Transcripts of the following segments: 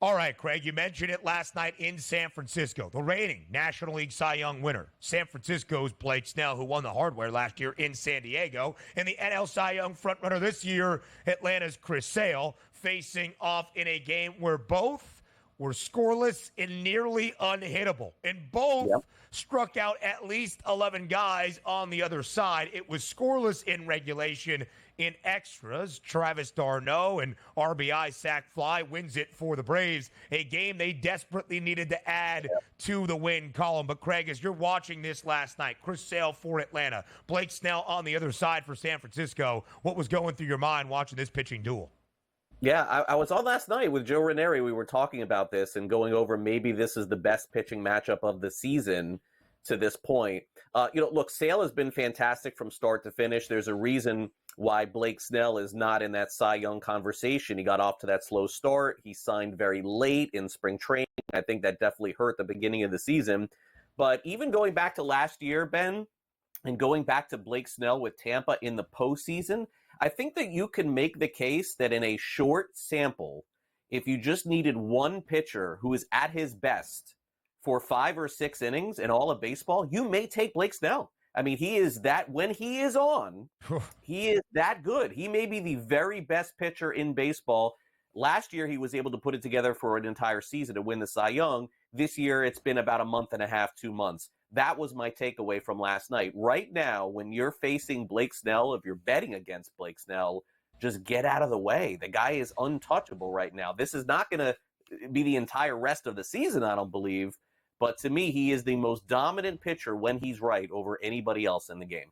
All right, Craig, you mentioned it last night in San Francisco. The reigning National League Cy Young winner, San Francisco's Blake Snell, who won the hardware last year in San Diego. And the NL Cy Young frontrunner this year, Atlanta's Chris Sale, facing off in a game where both were scoreless and nearly unhittable. And both struck out at least 11 guys on the other side. It was scoreless in regulation. In extras, Travis d'Arnaud and RBI Sac Fly wins it for the Braves, a game they desperately needed to add to the win column. But, Craig, as you're watching this last night, Chris Sale for Atlanta, Blake Snell on the other side for San Francisco, what was going through your mind watching this pitching duel? Yeah, I was on last night with Joe Ranieri. We were talking about this and going over maybe this is the best pitching matchup of the season to this point. Look, Sale has been fantastic from start to finish. There's a reason why Blake Snell is not in that Cy Young conversation. He got off to that slow start. He signed very late in spring training. I think that definitely hurt the beginning of the season. But even going back to last year, Ben, and going back to Blake Snell with Tampa in the postseason, I think that you can make the case that in a short sample, if you just needed one pitcher who is at his best for 5 or 6 innings in all of baseball, you may take Blake Snell. I mean, he is that, when he is on, he is that good. He may be the very best pitcher in baseball. Last year, he was able to put it together for an entire season to win the Cy Young. This year, it's been about a month and a half, 2 months. That was my takeaway from last night. Right now, when you're facing Blake Snell, if you're betting against Blake Snell, just get out of the way. The guy is untouchable right now. This is not going to be the entire rest of the season, I don't believe. But to me, he is the most dominant pitcher when he's right over anybody else in the game.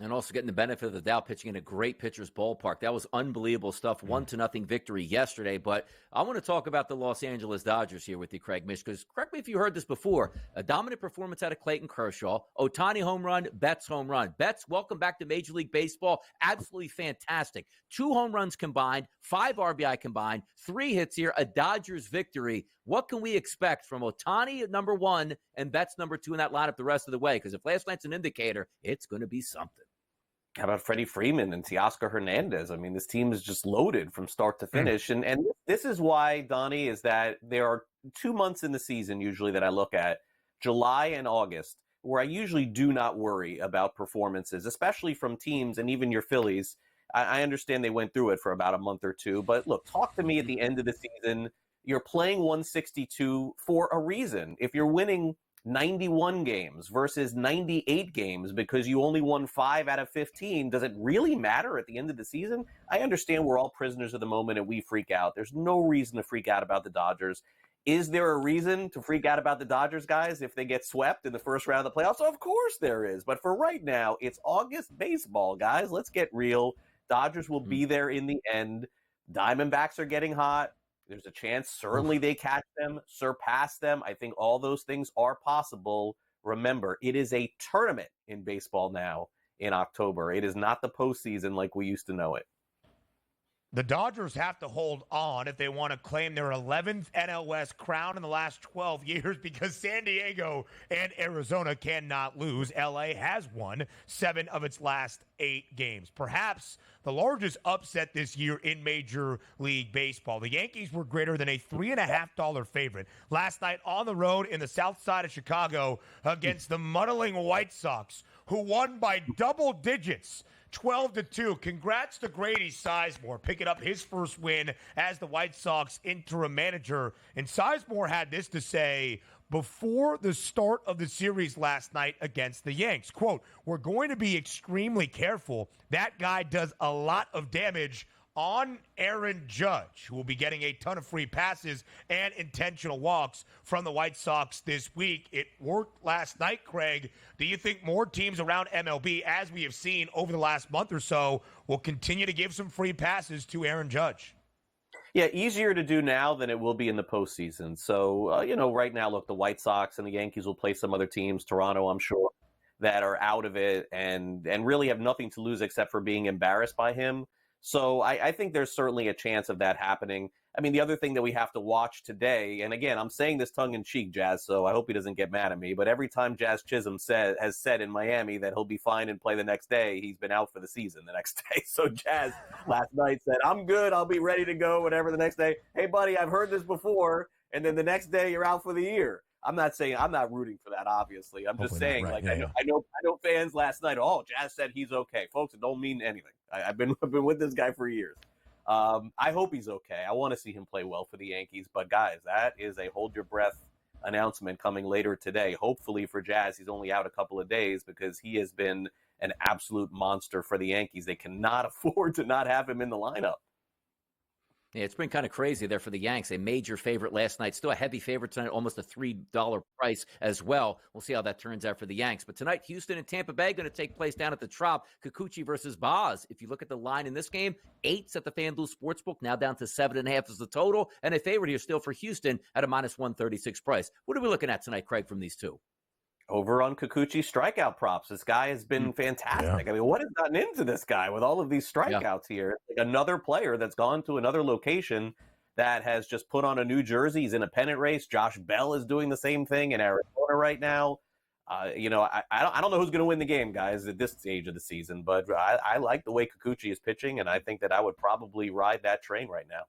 And also getting the benefit of the doubt, pitching in a great pitcher's ballpark. That was unbelievable stuff. 1-0 victory yesterday. But I want to talk about the Los Angeles Dodgers here with you, Craig Mish, because correct me if you heard this before. A dominant performance out of Clayton Kershaw. Ohtani home run, Betts home run. Betts, welcome back to Major League Baseball. Absolutely fantastic. 2 home runs combined, 5 RBI combined, 3 hits here, a Dodgers victory. What can we expect from Ohtani at number 1 and Betts number 2 in that lineup the rest of the way? Because if last night's an indicator, it's going to be something. How about Freddie Freeman and Teoscar Hernandez? I mean, this team is just loaded from start to finish. And this is why, Donnie, is that there are 2 months in the season usually that I look at, July and August, where I usually do not worry about performances, especially from teams and even your Phillies. I understand they went through it for about a month or 2. But look, talk to me at the end of the season. You're playing 162 for a reason. If you're winning 91 games versus 98 games because you only won 5 out of 15. Does it really matter at the end of the season? I understand we're all prisoners of the moment and we freak out. There's no reason to freak out about the Dodgers. Is there a reason to freak out about the Dodgers, guys, if they get swept in the first round of the playoffs? Of course there is. But for right now, it's August baseball, guys. Let's get real. Dodgers will be there in the end. Diamondbacks are getting hot. There's a chance, certainly they catch them, surpass them. I think all those things are possible. Remember, it is a tournament in baseball now in October. It is not the postseason like we used to know it. The Dodgers have to hold on if they want to claim their 11th NL West crown in the last 12 years because San Diego and Arizona cannot lose. LA has won 7 of its last 8 games. Perhaps the largest upset this year in Major League Baseball. The Yankees were greater than a $3.50 favorite last night on the road in the south side of Chicago against the muddling White Sox, who won by double digits. 12-2. Congrats to Grady Sizemore picking up his first win as the White Sox interim manager. And Sizemore had this to say before the start of the series last night against the Yanks. Quote, "We're going to be extremely careful. That guy does a lot of damage on Aaron Judge, who will be getting a ton of free passes and intentional walks from the White Sox this week." It worked last night, Craig. Do you think more teams around MLB, as we have seen over the last month or so, will continue to give some free passes to Aaron Judge? Yeah, easier to do now than it will be in the postseason. So, right now, look, the White Sox and the Yankees will play some other teams, Toronto, I'm sure, that are out of it and really have nothing to lose except for being embarrassed by him. So I think there's certainly a chance of that happening. I mean, the other thing that we have to watch today, and again, I'm saying this tongue-in-cheek, Jazz, so I hope he doesn't get mad at me, but every time Jazz Chisholm has said in Miami that he'll be fine and play the next day, he's been out for the season the next day. So Jazz last night said, I'm good, I'll be ready to go, whatever, the next day. Hey, buddy, I've heard this before, and then the next day you're out for the year. I'm not rooting for that, obviously. I'm just saying, right. I know fans last night, Jazz said he's okay. Folks, it don't mean anything. I've been with this guy for years. I hope he's okay. I want to see him play well for the Yankees. But, guys, that is a hold your breath announcement coming later today. Hopefully for Jazz, he's only out a couple of days because he has been an absolute monster for the Yankees. They cannot afford to not have him in the lineup. Yeah, it's been kind of crazy there for the Yanks. A major favorite last night, still a heavy favorite tonight, almost a $3 price as well. We'll see how that turns out for the Yanks. But tonight, Houston and Tampa Bay going to take place down at the Trop. Kikuchi versus Boz. If you look at the line in this game, 8's at the FanDuel Sportsbook, now down to 7.5 is the total. And a favorite here still for Houston at a minus 136 price. What are we looking at tonight, Craig, from these two? Over on Kikuchi strikeout props. This guy has been fantastic. Yeah. I mean, what has gotten into this guy with all of these strikeouts here? Like another player that's gone to another location that has just put on a new jersey. He's in a pennant race. Josh Bell is doing the same thing in Arizona right now. I don't know who's going to win the game, guys, at this stage of the season, but I like the way Kikuchi is pitching, and I think that I would probably ride that train right now.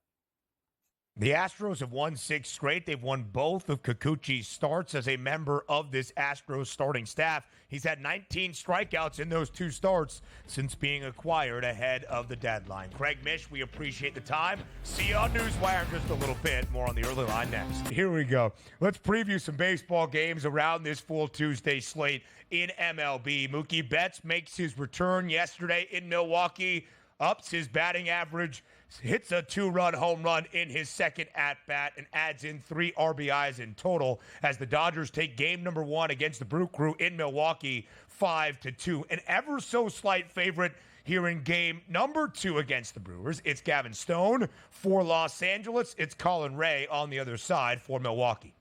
The Astros have won 6 straight. They've won both of Kikuchi's starts as a member of this Astros starting staff. He's had 19 strikeouts in those 2 starts since being acquired ahead of the deadline. Craig Mish, we appreciate the time. See you on Newswire in just a little bit. More on the early line next. Here we go. Let's preview some baseball games around this full Tuesday slate in MLB. Mookie Betts makes his return yesterday in Milwaukee, ups his batting average, hits a 2-run home run in his second at-bat, and adds in 3 RBIs in total as the Dodgers take game number 1 against the Brew Crew in Milwaukee 5-2. An ever so slight favorite here in game number 2 against the Brewers. It's Gavin Stone for Los Angeles. It's Colin Ray on the other side for Milwaukee.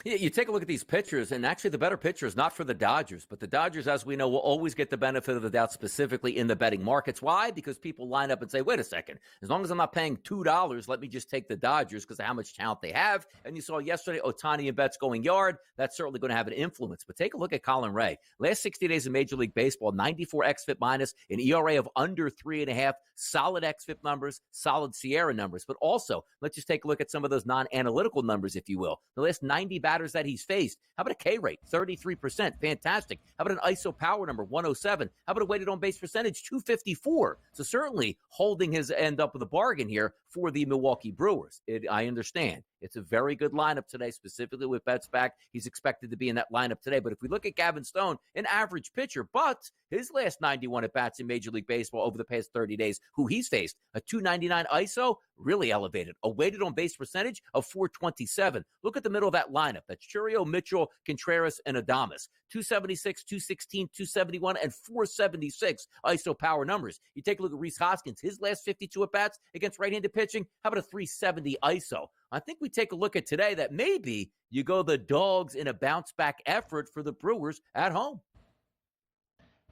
You take a look at these pitchers, and actually the better pitcher is not for the Dodgers, but the Dodgers, as we know, will always get the benefit of the doubt, specifically in the betting markets. Why? Because people line up and say, wait a second, as long as I'm not paying $2, let me just take the Dodgers because of how much talent they have. And you saw yesterday, Ohtani and Betts going yard. That's certainly going to have an influence. But take a look at Colin Ray. Last 60 days in Major League Baseball, 94 xFIP minus, an ERA of under 3.5, solid xFIP numbers, solid Sierra numbers. But also, let's just take a look at some of those non-analytical numbers, if you will. The last 90 batters that he's faced. How about a K rate? 33%. Fantastic. How about an ISO power number? 107. How about a weighted on base percentage? 254. So certainly holding his end up with a bargain here for the Milwaukee Brewers. I understand. It's a very good lineup today, specifically with Betts back. He's expected to be in that lineup today. But if we look at Gavin Stone, an average pitcher, but his last 91 at-bats in Major League Baseball over the past 30 days, who he's faced, a 299 ISO, really elevated. A weighted on base percentage of 427. Look at the middle of that lineup. That's Churio, Mitchell, Contreras, and Adames. 276, 216, 271, and 476 ISO power numbers. You take a look at Rhys Hoskins, his last 52 at-bats against right-handed pitching. How about a 370 ISO? I think we take a look at today that maybe you go the Dogs in a bounce-back effort for the Brewers at home.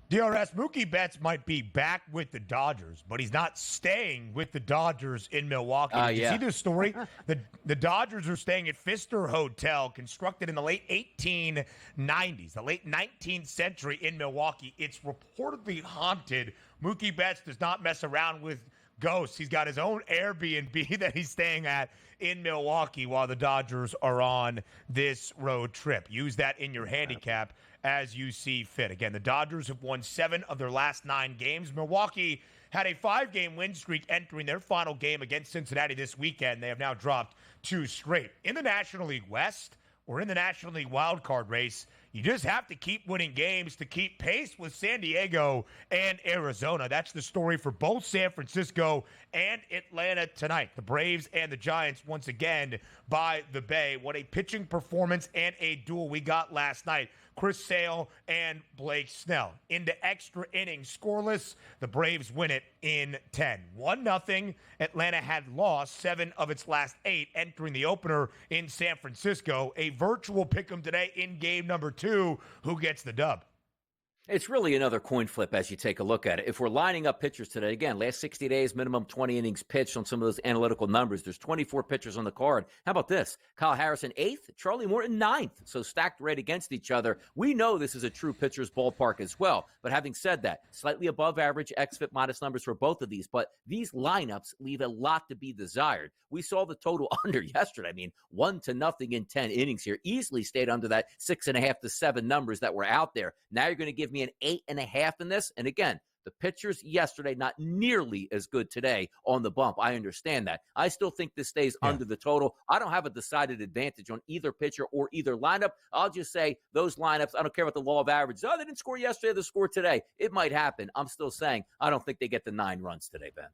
DRS, Mookie Betts might be back with the Dodgers, but he's not staying with the Dodgers in Milwaukee. Did you see this story? The Dodgers are staying at Pfister Hotel, constructed in the late 1890s, the late 19th century in Milwaukee. It's reportedly haunted. Mookie Betts does not mess around with ghosts. He's got his own Airbnb that he's staying at in Milwaukee while the Dodgers are on this road trip. Use that in your handicap as you see fit. Again, the Dodgers have won 7 of their last 9 games. Milwaukee had a 5-game win streak entering their final game against Cincinnati this weekend. They have now dropped 2 straight. In the National League West, or in the National League wildcard race, you just have to keep winning games to keep pace with San Diego and Arizona. That's the story for both San Francisco and Atlanta tonight. The Braves and the Giants once again by the Bay. What a pitching performance and a duel we got last night. Chris Sale and Blake Snell. Into extra innings, scoreless. The Braves win it in 10. 1-0. Atlanta had lost 7 of its last 8 entering the opener in San Francisco. A virtual pick'em today in game number 2. Who gets the dub? It's really another coin flip as you take a look at it. If we're lining up pitchers today, again, last 60 days, minimum 20 innings pitched on some of those analytical numbers. There's 24 pitchers on the card. How about this? Kyle Harrison, 8th, Charlie Morton, 9th. So stacked right against each other. We know this is a true pitcher's ballpark as well. But having said that, slightly above average xFIP minus numbers for both of these. But these lineups leave a lot to be desired. We saw the total under yesterday. I mean, 1-0 in 10 innings here. Easily stayed under that 6.5 to 7 numbers that were out there. Now you're going to give me an 8.5 in this. And again, the pitchers yesterday, not nearly as good today on the bump. I understand that. I still think this stays under the total. I don't have a decided advantage on either pitcher or either lineup. I'll just say those lineups, I don't care about the law of averages. Oh, they didn't score yesterday, they scored today. It might happen. I'm still saying I don't think they get the 9 runs today, Ben.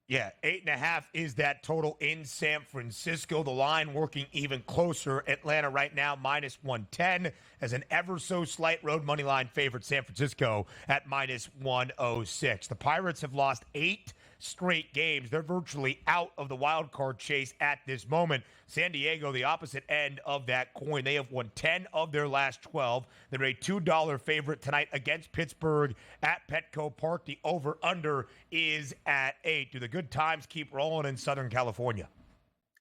Yeah, 8.5 is that total in San Francisco. The line working even closer. Atlanta right now minus 110 as an ever so slight road money line favorite. San Francisco at minus 106. The Pirates have lost 8 straight games. They're virtually out of the wild card chase at this moment. San Diego, the opposite end of that coin. They have won 10 of their last 12. They're a $2 favorite tonight against Pittsburgh at Petco Park. The over-under is at 8. Do the good times keep rolling in Southern California?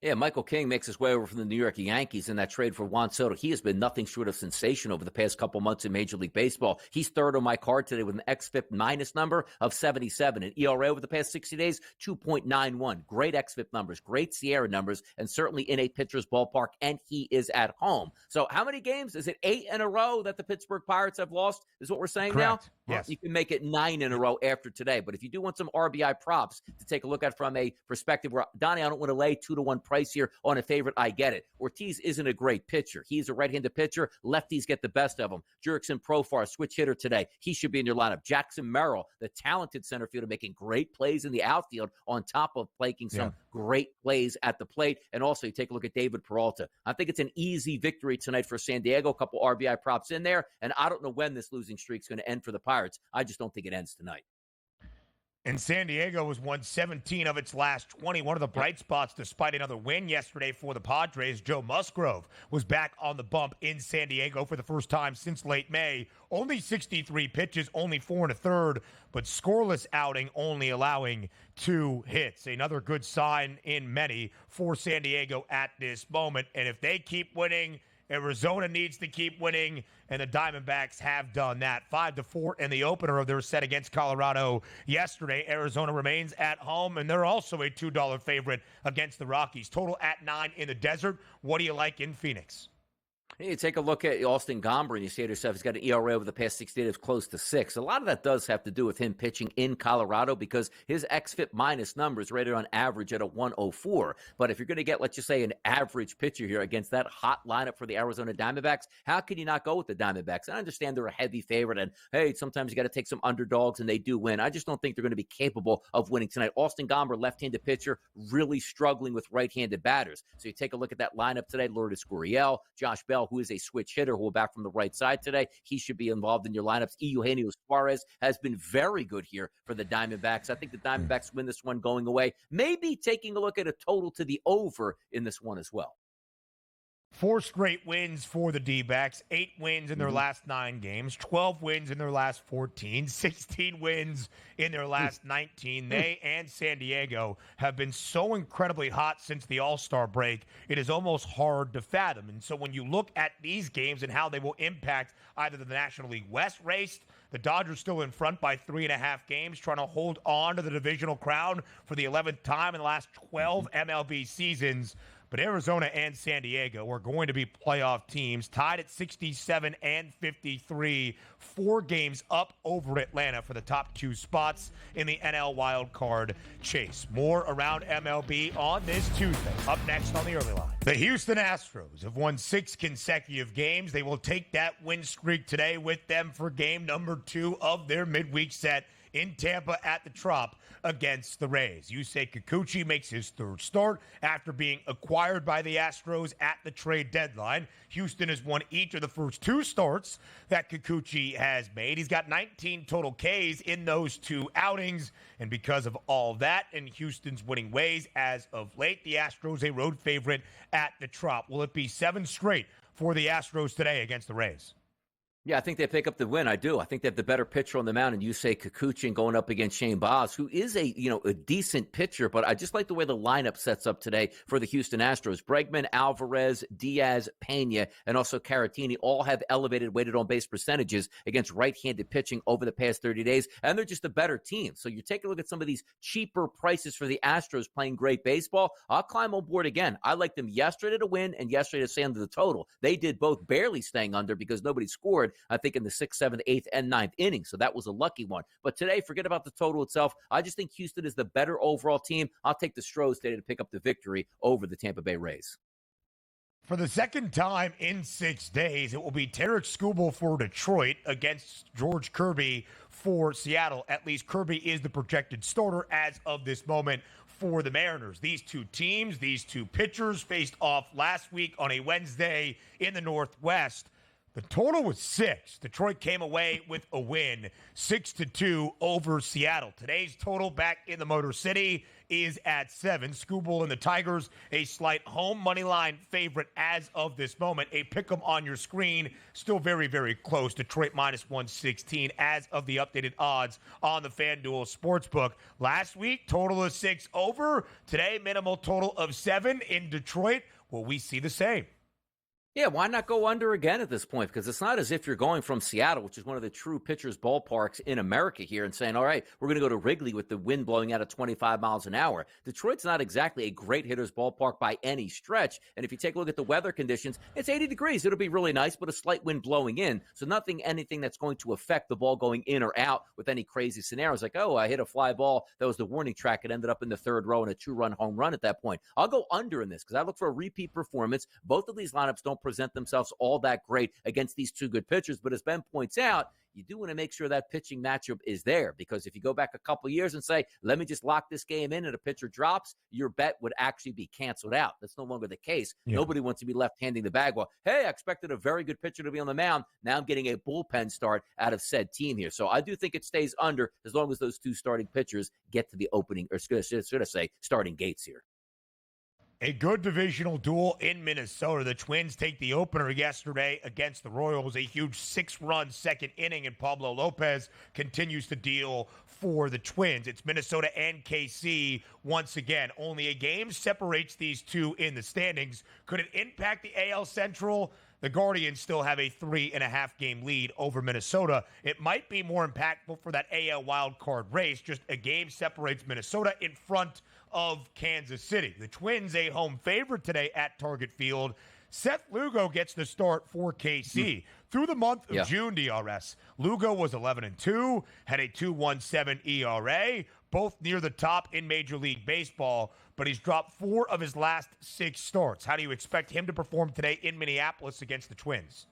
Yeah, Michael King makes his way over from the New York Yankees in that trade for Juan Soto. He has been nothing short of sensation over the past couple months in Major League Baseball. He's third on my card today with an xFIP minus number of 77. An ERA over the past 60 days, 2.91. Great xFIP numbers, great Sierra numbers, and certainly in a pitcher's ballpark, and he is at home. So how many games? Is it 8 in a row that the Pittsburgh Pirates have lost, is what we're saying Correct. now? Yes. You can make it 9 in a row after today. But if you do want some RBI props to take a look at from a perspective where, Donnie, I don't want to lay 2-1 price here on a favorite, I get it. Ortiz isn't a great pitcher. He's a right-handed pitcher. Lefties get the best of him. Jurickson Profar, switch hitter today. He should be in your lineup. Jackson Merrill, the talented center fielder, making great plays in the outfield on top of making some great plays at the plate. And also, you take a look at David Peralta. I think it's an easy victory tonight for San Diego. A couple RBI props in there. And I don't know when this losing streak is going to end for the Pirates. I just don't think it ends tonight. And San Diego has won 17 of its last 20. One of the bright spots, despite another win yesterday for the Padres, Joe Musgrove was back on the bump in San Diego for the first time since late May. Only 63 pitches, only 4 1/3, but scoreless outing, only allowing 2 hits. Another good sign in many for San Diego at this moment. And if they keep winning, Arizona needs to keep winning, and the Diamondbacks have done that. 5-4 in the opener of their set against Colorado yesterday. Arizona remains at home, and they're also a $2 favorite against the Rockies. Total at 9 in the desert. What do you like in Phoenix? You take a look at Austin Gomber, and you say to yourself, he's got an ERA over the past 60 days close to 6. A lot of that does have to do with him pitching in Colorado because his xFIP minus number is rated on average at a 104. But if you're going to get, let's just say, an average pitcher here against that hot lineup for the Arizona Diamondbacks, how can you not go with the Diamondbacks? I understand they're a heavy favorite, and hey, sometimes you got to take some underdogs, and they do win. I just don't think they're going to be capable of winning tonight. Austin Gomber, left-handed pitcher, really struggling with right-handed batters. So you take a look at that lineup today, Lourdes Gurriel, Josh Bell, who is a switch hitter who will back from the right side today. He should be involved in your lineups. Eugenio Suarez has been very good here for the Diamondbacks. I think the Diamondbacks win this one going away. Maybe taking a look at a total to the over in this one as well. 4 straight wins for the D-backs, 8 wins in their last 9 games, 12 wins in their last 14, 16 wins in their last 19. They and San Diego have been so incredibly hot since the All-Star break, it is almost hard to fathom. And so when you look at these games and how they will impact either the National League West race, the Dodgers still in front by 3.5 games, trying to hold on to the divisional crown for the 11th time in the last 12 MLB seasons. But Arizona and San Diego are going to be playoff teams, tied at 67 and 53, 4 games up over Atlanta for the top 2 spots in the NL Wild Card chase. More around MLB on this Tuesday. Up next on the early line. The Houston Astros have won 6 consecutive games. They will take that win streak today with them for game number 2 of their midweek set in Tampa at the Trop against the Rays. Yusei Kikuchi makes his 3rd start after being acquired by the Astros at the trade deadline. Houston has won each of the first 2 starts that Kikuchi has made. He's got 19 total Ks in those 2 outings, and because of all that and Houston's winning ways as of late, the Astros a road favorite at the Trop. Will it be 7 straight for the Astros today against the Rays? Yeah, I think they pick up the win. I do. I think they have the better pitcher on the mound, and you say Kikuchi and going up against Shane Baz, who is a decent pitcher, but I just like the way the lineup sets up today for the Houston Astros. Bregman, Alvarez, Diaz, Pena, and also Caratini all have elevated weighted on base percentages against right-handed pitching over the past 30 days, and they're just a better team. So you take a look at some of these cheaper prices for the Astros playing great baseball. I'll climb on board again. I liked them yesterday to win and yesterday to stay under the total. They did both barely staying under because nobody scored, I think, in the 6th, 7th, 8th, and 9th inning. So that was a lucky one. But today, forget about the total itself. I just think Houston is the better overall team. I'll take the Stros today to pick up the victory over the Tampa Bay Rays. For the second time in 6 days, it will be Tarek Skubal for Detroit against George Kirby for Seattle. At least Kirby is the projected starter as of this moment for the Mariners. These two teams, these two pitchers faced off last week on a Wednesday in the Northwest. The total was 6. Detroit came away with a win, 6-2 over Seattle. Today's total back in the Motor City is at 7. Skubal and the Tigers, a slight home money line favorite as of this moment. A pick 'em on your screen, still very, very close. Detroit minus 116 as of the updated odds on the FanDuel Sportsbook. Last week, total of 6 over. Today, minimal total of 7 in Detroit. Will we see the same? Yeah, why not go under again at this point? Because it's not as if you're going from Seattle, which is one of the true pitchers' ballparks in America here, and saying, all right, we're going to go to Wrigley with the wind blowing out at 25 miles an hour. Detroit's not exactly a great hitter's ballpark by any stretch. And if you take a look at the weather conditions, it's 80 degrees. It'll be really nice, but a slight wind blowing in. So anything that's going to affect the ball going in or out with any crazy scenarios. Like, oh, I hit a fly ball. That was the warning track. It ended up in the 3rd row and a 2-run home run at that point. I'll go under in this because I look for a repeat performance. Both of these lineups don't present themselves all that great against these two good pitchers. But as Ben points out, you do want to make sure that pitching matchup is there, because if you go back a couple years and say, let me just lock this game in and a pitcher drops, your bet would actually be canceled out. That's no longer the case. Yeah. Nobody wants to be left handing the bag. Well, hey, I expected a very good pitcher to be on the mound. Now I'm getting a bullpen start out of said team here. So I do think it stays under as long as those two starting pitchers get to the opening, or should I say, starting gates here. A good divisional duel in Minnesota. The Twins take the opener yesterday against the Royals. A huge 6-run second inning, and Pablo Lopez continues to deal for the Twins. It's Minnesota and KC once again. Only a game separates these two in the standings. Could it impact the AL Central? The Guardians still have a 3.5-game lead over Minnesota. It might be more impactful for that AL wildcard race. Just a game separates Minnesota in front of Kansas City. The Twins, a home favorite today at Target Field. Seth Lugo gets the start for KC. Through the month of June, DRS, Lugo was 11-2, had a 2.17 ERA, both near the top in Major League Baseball, but he's dropped 4 of his last 6 starts. How do you expect him to perform today in Minneapolis against the Twins?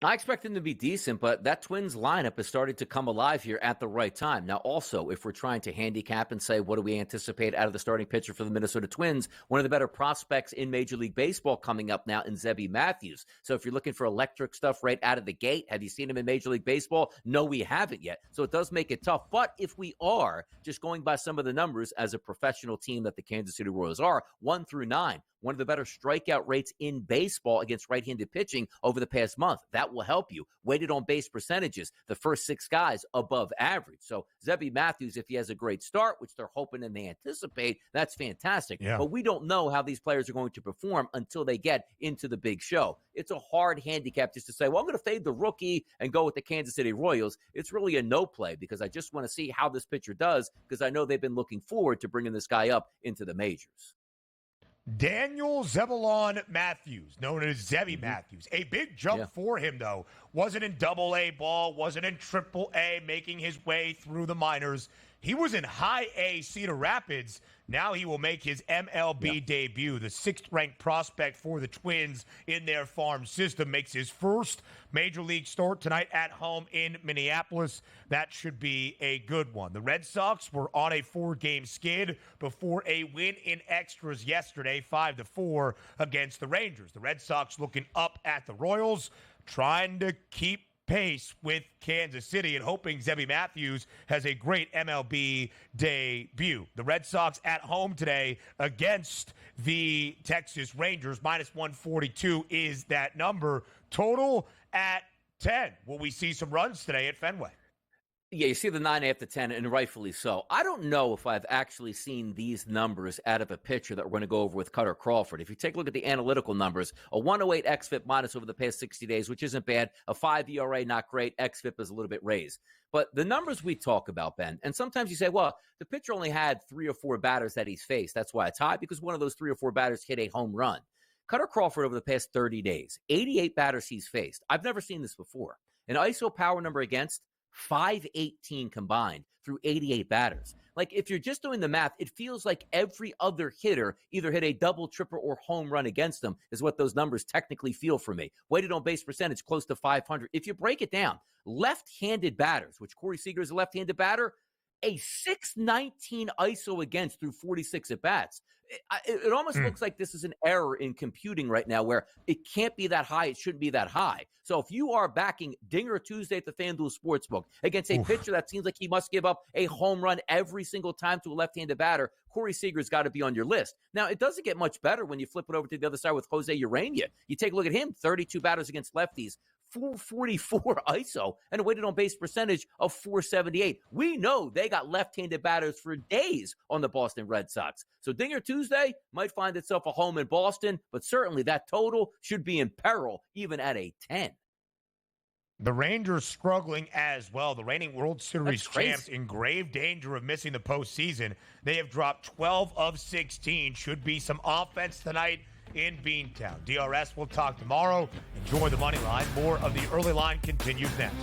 I expect him to be decent, but that Twins lineup is starting to come alive here at the right time. Now, also, if we're trying to handicap and say, what do we anticipate out of the starting pitcher for the Minnesota Twins, one of the better prospects in Major League Baseball coming up now in Zebby Matthews. So if you're looking for electric stuff right out of the gate, have you seen him in Major League Baseball? No, we haven't yet. So it does make it tough. But if we are just going by some of the numbers as a professional team that the Kansas City Royals are, 1 through 9, one of the better strikeout rates in baseball against right-handed pitching over the past month. That will help you. Weighted on base percentages, the first 6 guys above average. So Zebby Matthews, if he has a great start, which they're hoping and they anticipate, that's fantastic. Yeah. But we don't know how these players are going to perform until they get into the big show. It's a hard handicap just to say, well, I'm going to fade the rookie and go with the Kansas City Royals. It's really a no play because I just want to see how this pitcher does, because I know they've been looking forward to bringing this guy up into the majors. Daniel Zebulon Matthews, known as Zebby Matthews. A big jump for him, though. Wasn't in Double-A ball, wasn't in Triple-A, making his way through the minors. He was in High-A Cedar Rapids. Now he will make his MLB debut. The 6th-ranked prospect for the Twins in their farm system makes his first Major League start tonight at home in Minneapolis. That should be a good one. The Red Sox were on a 4-game skid before a win in extras yesterday, 5-4 against the Rangers. The Red Sox looking up at the Royals, trying to keep pace with Kansas City and hoping Zebby Matthews has a great MLB debut. The Red Sox at home today against the Texas Rangers. Minus 142 is that number. Total at 10. Will we see some runs today at Fenway? Yeah, you see the 9.5 to 10, and rightfully so. I don't know if I've actually seen these numbers out of a pitcher that we're going to go over with Cutter Crawford. If you take a look at the analytical numbers, a 108 xFIP minus over the past 60 days, which isn't bad. A 5 ERA, not great. xFIP is a little bit raised. But the numbers we talk about, Ben, and sometimes you say, well, the pitcher only had 3 or 4 batters that he's faced. That's why it's high, because one of those 3 or 4 batters hit a home run. Cutter Crawford over the past 30 days, 88 batters he's faced. I've never seen this before. An ISO power number against 518 combined through 88 batters. Like, if you're just doing the math, it feels like every other hitter either hit a double, triple, or home run against them is what those numbers technically feel for me. Weighted on base percentage, close to 500. If you break it down, left-handed batters, which Corey Seager is a left-handed batter, a 619 ISO against through 46 at-bats. It almost looks like this is an error in computing right now where it can't be that high. It shouldn't be that high. So if you are backing Dinger Tuesday at the FanDuel Sportsbook against a pitcher that seems like he must give up a home run every single time to a left-handed batter, Corey Seager's got to be on your list. Now, it doesn't get much better when you flip it over to the other side with Jose Urania. You take a look at him, 32 batters against lefties, 444 ISO, and a weighted on base percentage of 478. We know they got left-handed batters for days on the Boston Red Sox. So Dinger Tuesday might find itself a home in Boston, but certainly that total should be in peril even at a 10. The Rangers struggling as well. The reigning World Series champs in grave danger of missing the postseason. They have dropped 12 of 16. Should be some offense tonight in Beantown. DRS will talk tomorrow. Enjoy the money line. More of the early line continues next.